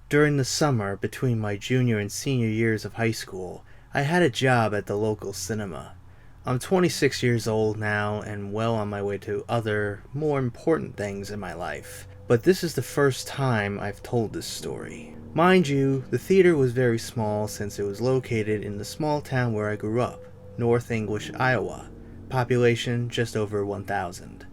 During the summer between my junior and senior years of high school, I had a job at the local cinema. I'm 26 years old now and well on my way to other, more important things in my life. But this is the first time I've told this story. Mind you, the theater was very small since it was located in the small town where I grew up, North English, Iowa. Population just over 1,000.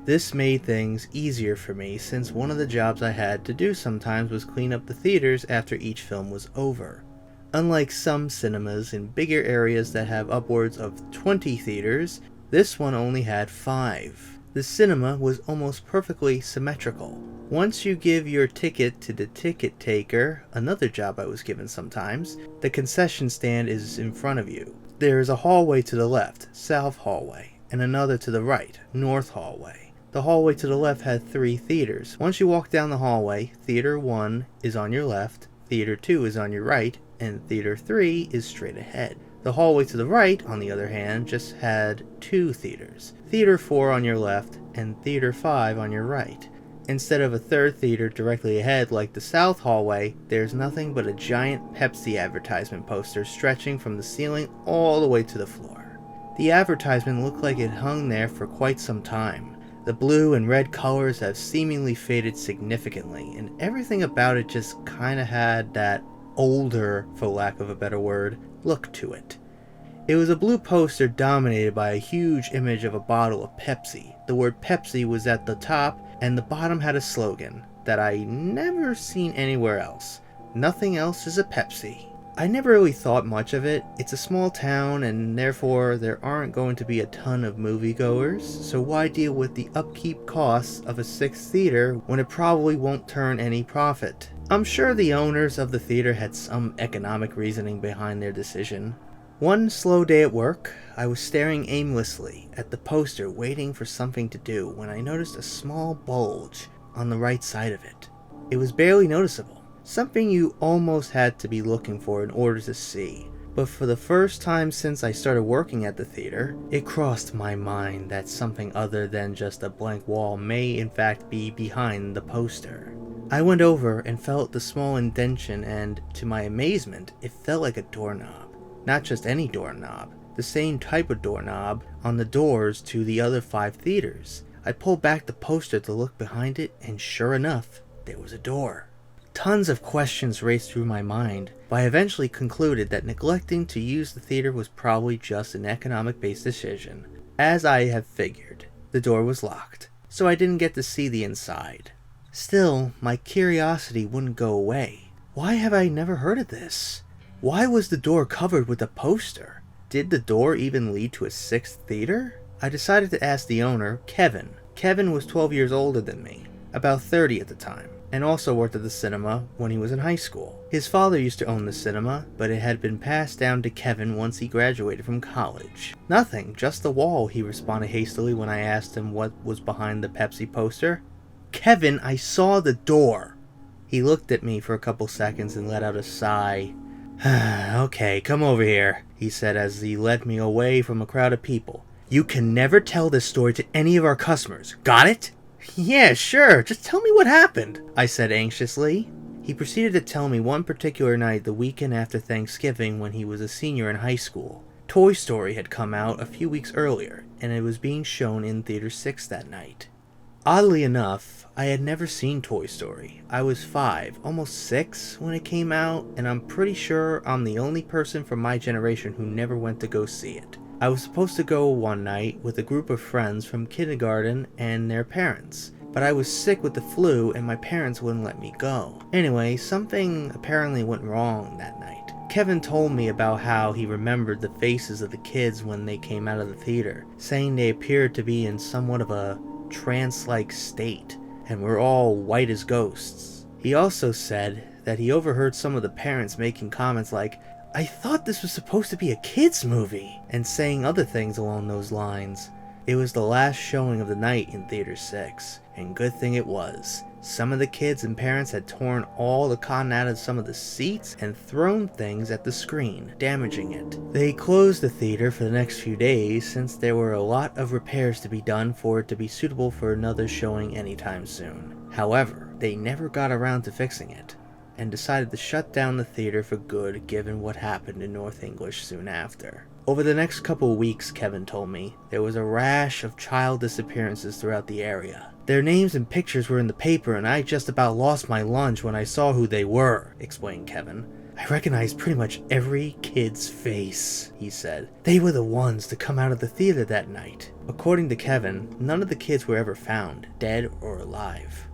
This made things easier for me since one of the jobs I had to do sometimes was clean up the theaters after each film was over. Unlike some cinemas in bigger areas that have upwards of 20 theaters, this one only had 5. The cinema was almost perfectly symmetrical. Once you give your ticket to the ticket taker, another job I was given sometimes, the concession stand is in front of you. There is a hallway to the left, south hallway, and another to the right, north hallway. The hallway to the left had 3 theaters. Once you walk down the hallway, Theater 1 is on your left, Theater 2 is on your right, and Theater 3 is straight ahead. The hallway to the right, on the other hand, just had 2 theaters. Theater 4 on your left, and Theater 5 on your right. Instead of a third theater directly ahead like the south hallway, there's nothing but a giant Pepsi advertisement poster stretching from the ceiling all the way to the floor. The advertisement looked like it hung there for quite some time. The blue and red colors have seemingly faded significantly, and everything about it just kinda had that older, for lack of a better word, look to it. It was a blue poster dominated by a huge image of a bottle of Pepsi. The word Pepsi was at the top, and the bottom had a slogan that I never seen anywhere else. Nothing else is a Pepsi. I never really thought much of it. It's a small town and therefore there aren't going to be a ton of moviegoers, so why deal with the upkeep costs of a 6th theater when it probably won't turn any profit? I'm sure the owners of the theater had some economic reasoning behind their decision. One slow day at work, I was staring aimlessly at the poster waiting for something to do when I noticed a small bulge on the right side of it. It was barely noticeable. Something you almost had to be looking for in order to see. But for the first time since I started working at the theater, it crossed my mind that something other than just a blank wall may in fact be behind the poster. I went over and felt the small indentation and, to my amazement, it felt like a doorknob. Not just any doorknob, the same type of doorknob on the doors to the other 5 theaters. I pulled back the poster to look behind it, and sure enough, there was a door. Tons of questions raced through my mind, but I eventually concluded that neglecting to use the theater was probably just an economic-based decision. As I have figured, the door was locked, so I didn't get to see the inside. Still, my curiosity wouldn't go away. Why have I never heard of this? Why was the door covered with a poster? Did the door even lead to a 6th theater? I decided to ask the owner, Kevin. Kevin was 12 years older than me, about 30 at the time, and also worked at the cinema when he was in high school. His father used to own the cinema, but it had been passed down to Kevin once he graduated from college. Nothing, just the wall, he responded hastily when I asked him what was behind the Pepsi poster. Kevin, I saw the door. He looked at me for a couple seconds and let out a sigh. Okay, come over here, he said as he led me away from a crowd of people. You can never tell this story to any of our customers. Got it? Yeah, sure. Just tell me what happened, I said anxiously. He proceeded to tell me one particular night the weekend after Thanksgiving when he was a senior in high school. Toy Story had come out a few weeks earlier, and it was being shown in Theater 6 that night. Oddly enough, I had never seen Toy Story. I was 5, almost 6 when it came out, and I'm pretty sure I'm the only person from my generation who never went to go see it. I was supposed to go one night with a group of friends from kindergarten and their parents, but I was sick with the flu and my parents wouldn't let me go. Anyway, something apparently went wrong that night. Kevin told me about how he remembered the faces of the kids when they came out of the theater, saying they appeared to be in somewhat of a trance-like state, and were all white as ghosts. He also said that he overheard some of the parents making comments like, I thought this was supposed to be a kids movie, and saying other things along those lines. It was the last showing of the night in Theater 6, and good thing it was. Some of the kids and parents had torn all the cotton out of some of the seats and thrown things at the screen, damaging it. They closed the theater for the next few days since there were a lot of repairs to be done for it to be suitable for another showing anytime soon. However, they never got around to fixing it. and decided to shut down the theater for good given what happened in North English soon after. Over the next couple of weeks, Kevin told me, there was a rash of child disappearances throughout the area. Their names and pictures were in the paper and I just about lost my lunch when I saw who they were, explained Kevin. I recognized pretty much every kid's face, he said. They were the ones to come out of the theater that night. According to Kevin, none of the kids were ever found, dead or alive.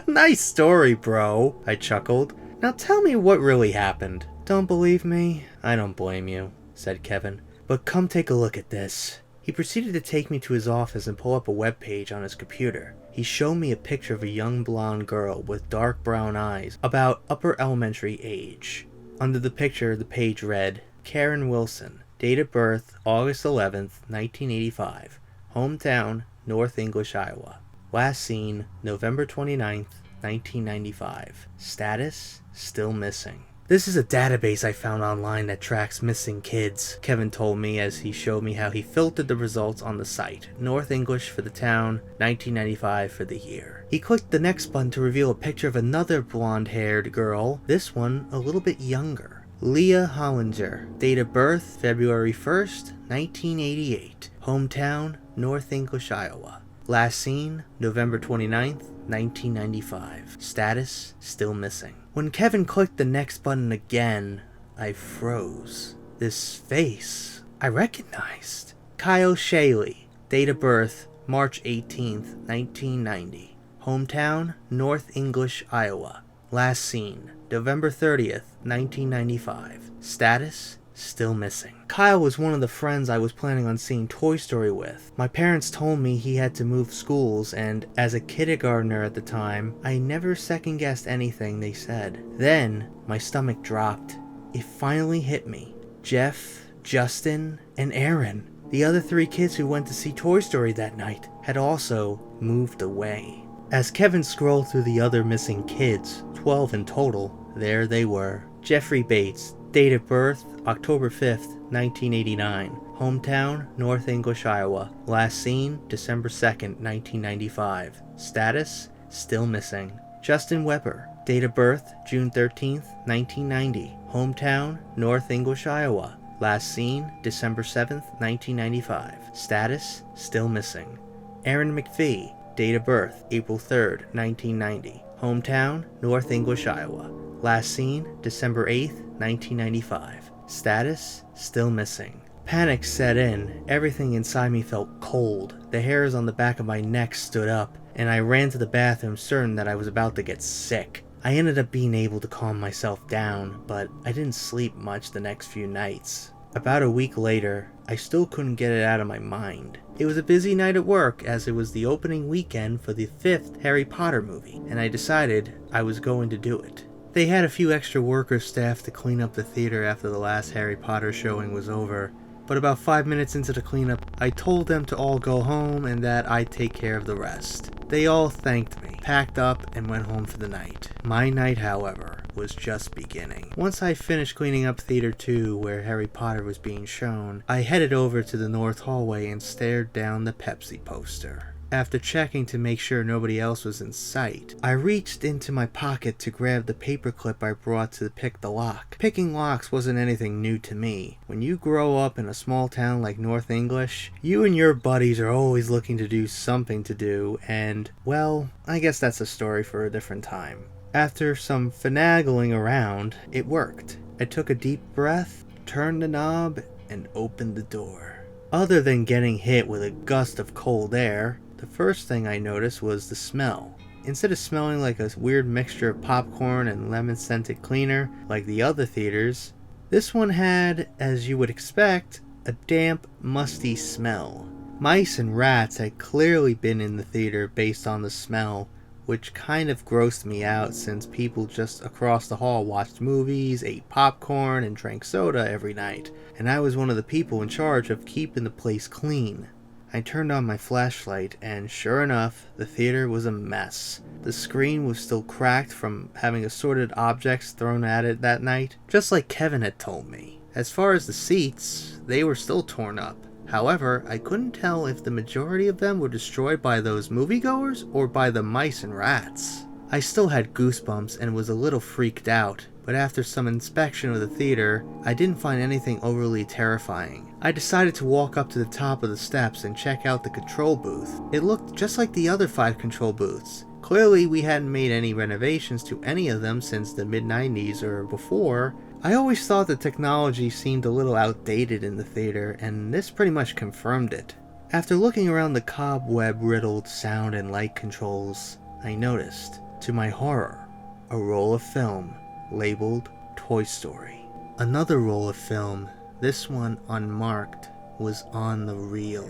Nice story, bro, I chuckled. Now tell me what really happened. Don't believe me? I don't blame you, said Kevin. But come take a look at this. He proceeded to take me to his office and pull up a webpage on his computer. He showed me a picture of a young blonde girl with dark brown eyes, about upper elementary age. Under the picture, the page read, Karen Wilson, date of birth August 11th, 1985, hometown North English, Iowa. Last seen November 29th, 1995. Status, still missing. This is a database I found online that tracks missing kids, Kevin told me as he showed me how he filtered the results on the site. North English for the town, 1995 for the year. He clicked the next button to reveal a picture of another blonde-haired girl, this one a little bit younger. Leah Hollinger, date of birth February 1st, 1988, hometown North English, Iowa. Last seen November 29th, 1995. Status, still missing. When Kevin clicked the next button again, I froze. This face I recognized. Kyle Shaley, date of birth March 18th, 1990. Hometown North English, Iowa. Last seen November 30th, 1995. Status, still missing. Kyle was one of the friends I was planning on seeing Toy Story with. My parents told me he had to move schools, and as a kindergartner at the time, I never second-guessed anything they said. Then, my stomach dropped. It finally hit me. Jeff, Justin, and Aaron, the other 3 kids who went to see Toy Story that night, had also moved away. As Kevin scrolled through the other missing kids, 12 in total, there they were. Jeffrey Bates, date of birth October 5th, 1989. Hometown North English, Iowa. Last seen December 2nd, 1995. Status, still missing. Justin Weber, date of birth June 13th, 1990. Hometown North English, Iowa. Last seen December 7th, 1995. Status, still missing. Aaron McPhee, date of birth April 3rd, 1990. Hometown North English, Iowa. Last seen December 8th, 1995. Status, still missing. Panic set in. Everything inside me felt cold. The hairs on the back of my neck stood up, and I ran to the bathroom certain that I was about to get sick. I ended up being able to calm myself down, but I didn't sleep much the next few nights. About a week later, I still couldn't get it out of my mind. It was a busy night at work as it was the opening weekend for the 5th Harry Potter movie, and I decided I was going to do it. They had a few extra workers staffed to clean up the theater after the last Harry Potter showing was over, but about 5 minutes into the cleanup, I told them to all go home and that I'd take care of the rest. They all thanked me, packed up, and went home for the night. My night, however, was just beginning. Once I finished cleaning up Theater 2, where Harry Potter was being shown, I headed over to the north hallway and stared down the Pepsi poster. After checking to make sure nobody else was in sight, I reached into my pocket to grab the paperclip I brought to pick the lock. Picking locks wasn't anything new to me. When you grow up in a small town like North English, you and your buddies are always looking to do something to do, and, well, I guess that's a story for a different time. After some finagling around, it worked. I took a deep breath, turned the knob, and opened the door. Other than getting hit with a gust of cold air, the first thing I noticed was the smell. Instead of smelling like a weird mixture of popcorn and lemon-scented cleaner like the other theaters, this one had, as you would expect, a damp, musty smell. Mice and rats had clearly been in the theater based on the smell, which kind of grossed me out since people just across the hall watched movies, ate popcorn, and drank soda every night, and I was one of the people in charge of keeping the place clean. I turned on my flashlight, and sure enough, the theater was a mess. The screen was still cracked from having assorted objects thrown at it that night, just like Kevin had told me. As far as the seats, they were still torn up. However, I couldn't tell if the majority of them were destroyed by those moviegoers or by the mice and rats. I still had goosebumps and was a little freaked out, but after some inspection of the theater, I didn't find anything overly terrifying. I decided to walk up to the top of the steps and check out the control booth. It looked just like the other 5 control booths. Clearly, we hadn't made any renovations to any of them since the mid-90s or before. I always thought the technology seemed a little outdated in the theater, and this pretty much confirmed it. After looking around the cobweb-riddled sound and light controls, I noticed, to my horror, a roll of film labeled Toy Story. Another roll of film, this one unmarked, was on the reel.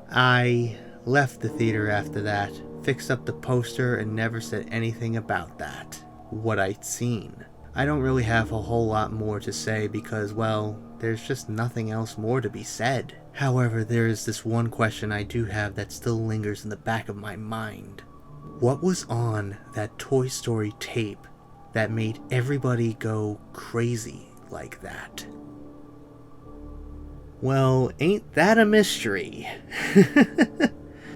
I left the theater after that, fixed up the poster, and never said anything about that, what I'd seen. I don't really have a whole lot more to say because, well, there's just nothing else more to be said. However, there is this one question I do have that still lingers in the back of my mind. What was on that Toy Story tape that made everybody go crazy like that? Well, ain't that a mystery?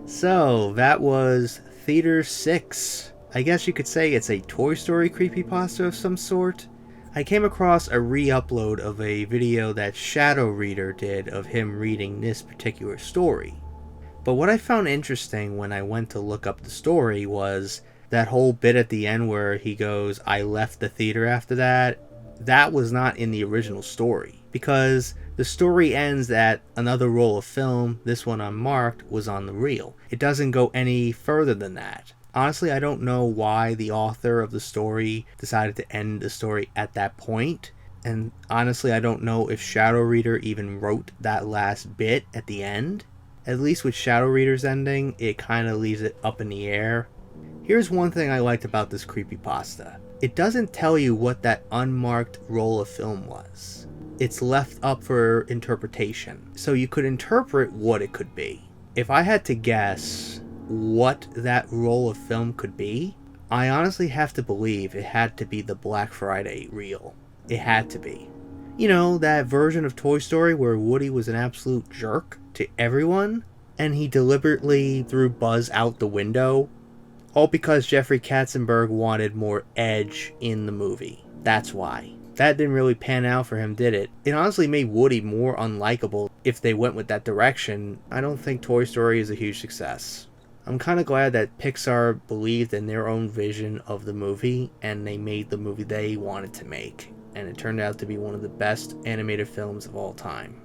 So, that was Theater 6. I guess you could say it's a Toy Story creepypasta of some sort. I came across a re-upload of a video that Shadow Reader did of him reading this particular story. But what I found interesting when I went to look up the story was that whole bit at the end where he goes, "I left the theater after that." That was not in the original story, because the story ends that another roll of film, this one unmarked, was on the reel. It doesn't go any further than that. Honestly, I don't know why the author of the story decided to end the story at that point. And honestly, I don't know if Shadow Reader even wrote that last bit at the end. At least with Shadow Reader's ending, it kind of leaves it up in the air. Here's one thing I liked about this creepypasta. It doesn't tell you what that unmarked roll of film was. It's left up for interpretation. So you could interpret what it could be. If I had to guess what that roll of film could be, I honestly have to believe it had to be the Black Friday reel. It had to be. You know, that version of Toy Story where Woody was an absolute jerk to everyone, and he deliberately threw Buzz out the window, all because Jeffrey Katzenberg wanted more edge in the movie. That's why. That didn't really pan out for him, did it? It honestly made Woody more unlikable if they went with that direction. I don't think Toy Story is a huge success. I'm kind of glad that Pixar believed in their own vision of the movie, and they made the movie they wanted to make, and it turned out to be one of the best animated films of all time.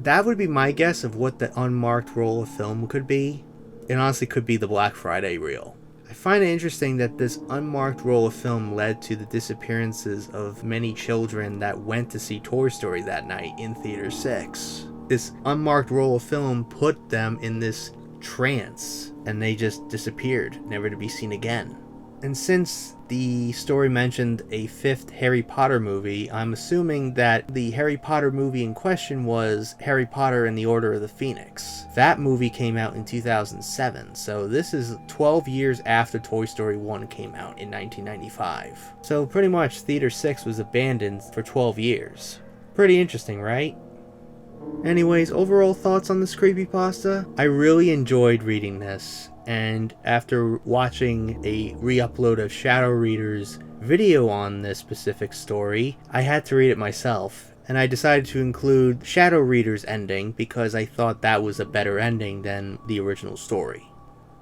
That would be my guess of what the unmarked roll of film could be. It honestly could be the Black Friday reel. I find it interesting that this unmarked roll of film led to the disappearances of many children that went to see Toy Story that night in Theater 6. This unmarked roll of film put them in this trance, and they just disappeared, never to be seen again. And since the story mentioned a 5th Harry Potter movie, I'm assuming that the Harry Potter movie in question was Harry Potter and the Order of the Phoenix. That movie came out in 2007, so this is 12 years after Toy Story 1 came out in 1995. So pretty much Theater 6 was abandoned for 12 years. Pretty interesting, right? Anyways, overall thoughts on this creepypasta? I really enjoyed reading this, and after watching a re-upload of Shadow Reader's video on this specific story, I had to read it myself, and I decided to include Shadow Reader's ending because I thought that was a better ending than the original story.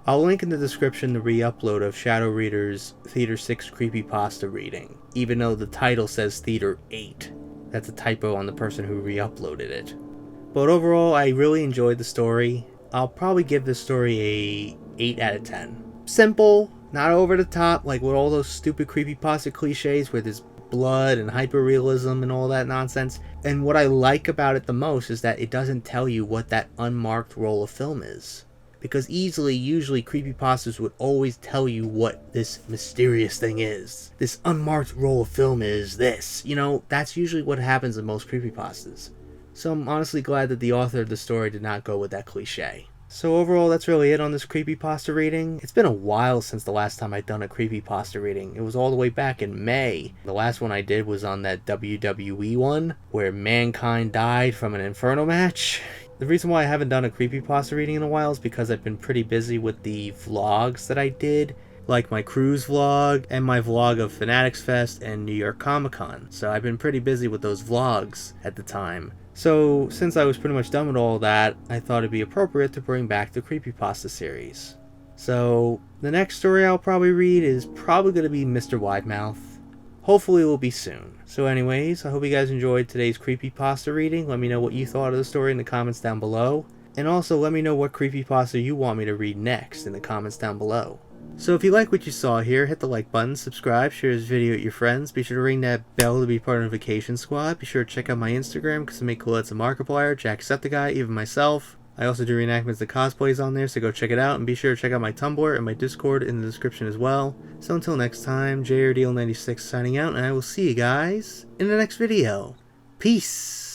I'll link in the description the re-upload of Shadow Reader's Theater 6 creepypasta reading, even though the title says Theater 8. That's a typo on the person who re-uploaded it. But overall, I really enjoyed the story. I'll probably give this story a 8 out of 10. Simple, not over the top, like with all those stupid creepypasta cliches where there's blood and hyperrealism and all that nonsense. And what I like about it the most is that it doesn't tell you what that unmarked roll of film is. Because usually creepypastas would always tell you what this mysterious thing is. This unmarked roll of film is this. You know, that's usually what happens in most creepypastas. So I'm honestly glad that the author of the story did not go with that cliche. So overall, that's really it on this creepypasta reading. It's been a while since the last time I'd done a creepypasta reading. It was all the way back in May. The last one I did was on that WWE one, where Mankind died from an Inferno match. The reason why I haven't done a creepypasta reading in a while is because I've been pretty busy with the vlogs that I did like my cruise vlog and my vlog of Fanatics Fest and New York Comic Con. So I've been pretty busy with those vlogs at the time. So since I was pretty much done with all that, I thought it'd be appropriate to bring back the Creepypasta series. So the next story I'll probably read is probably going to be Mr. Widemouth. Hopefully it will be soon. So anyways, I hope you guys enjoyed today's Creepypasta reading. Let me know what you thought of the story in the comments down below. And also let me know what Creepypasta you want me to read next in the comments down below. So if you like what you saw here, hit the like button, subscribe, share this video with your friends. Be sure to ring that bell to be part of the Notification Squad. Be sure to check out my Instagram because I make cool ads of Markiplier, Jacksepticeye, even myself. I also do reenactments of cosplays on there, so go check it out. And be sure to check out my Tumblr and my Discord in the description as well. So until next time, JRDL96 signing out, and I will see you guys in the next video. Peace!